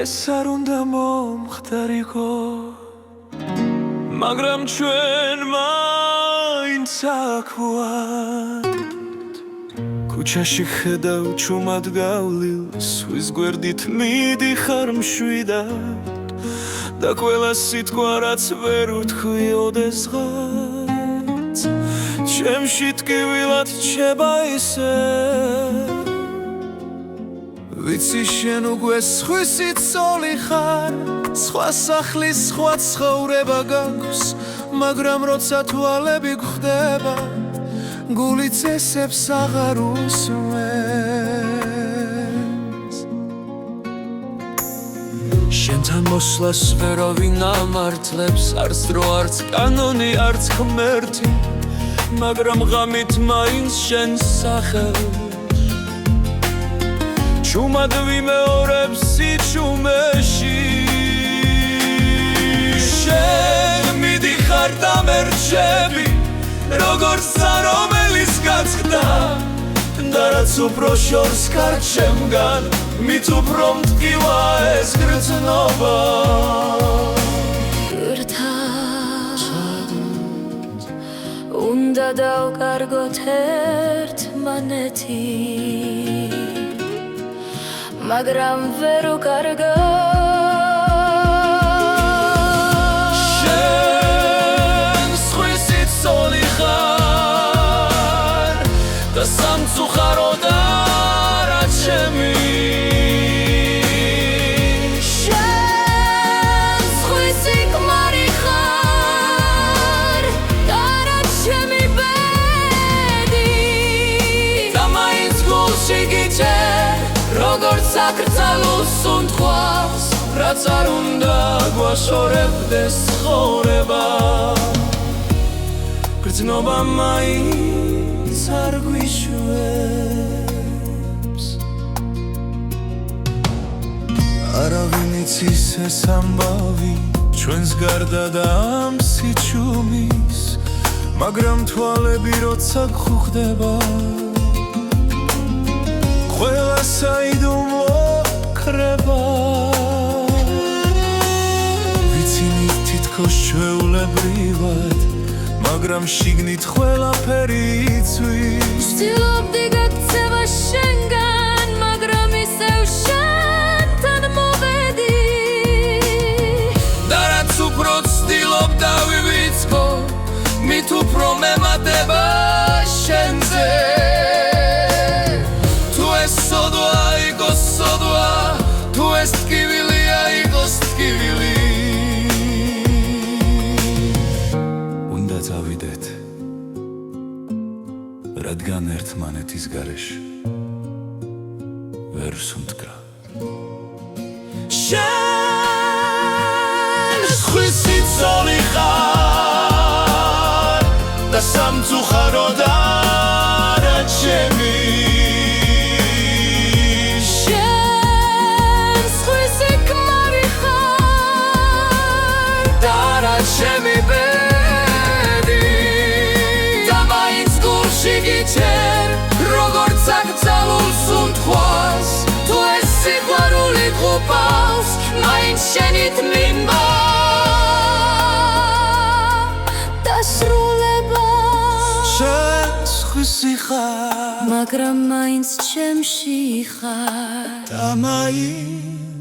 ეს არ უნდა მომხდარიყო მაგრამ ჩვენ მაინც აქ ვართ ქუჩაში ხედავ ჩუმად გავლილ სვის გვერდით მიდიხარ მშვიდად და ყველა სიტყვა რაც ვერ ვთქვი ოდესღაც ჩემში ტკივილად რჩება ისე ვიცი შენ უკვე სხვისი ცოლი ხარ სხვა სახლის სხვა ცხოვრება გაქვს მაგრამ როცა თვალები გვხვდება გული წესებს აღარ უსმენს შენთან მოსვლას ვერავინ ამართლებს არც დრო არც კანონი არც ღმერთი მაგრამ ღამით მაინც შენს სახელს ჩუმად ვიმეორებ სიჩუმეში შენ მიდიხარ და მე რჩები როგორც სარომელის გაწყდა და რაც უფრო შორს კარგ შემგან მით უფრო მტკივა ეს გრძნობა უნდა დავკარგოთ ერთმანეთი მაგრამ ვერ უკარგო შენ სხვისი ცოლი ხარ და სამწუხაროდ არა ჩემი შენ სხვისი ქმარი ხარ და არა ჩემი ბედი და მაინც გულში გიჩერ როგორც აკრძალულს უნდყვას რაც არ უნდა გვაშორებდეს ცხოვრება გრძნობა მაინც არ გვიშვებს არავინ იცის ეს ამბავი ჩვენს გარდა და ამ სიჩუმის მაგრამ თვალები როცა გვხვდება ყველა საიდუმლო კრება ვიცინით თითქოს ჩვეულებრივად მაგრამ შიგნით ყველაფერი იცვის ვცდილობდი გაქცევა შენგან მაგრამ ისევ შენთან მოვედი და რაც უფრო ვცდილობ დავივიწყო მით უფრო მემატება შენზე თუ ეს ტკივილია იყოს ტკივილი უნდა წავიდეთ რადგან ერთმანეთის გარეშე ვერ სუნთქა შენ სხვისი ცოლი ხარ და სამწუხაროდ არა ჩემი ჩემი ბედი და მაინც გულში გიჩერ როგორც აკრძალულს უნდყვას თუ ეს სიყვარული გყუპავს მაინც შენით მინდა დასრულება შენ სხვისი ხარ მაგრამ მაინც ჩემში ხარ და მაინც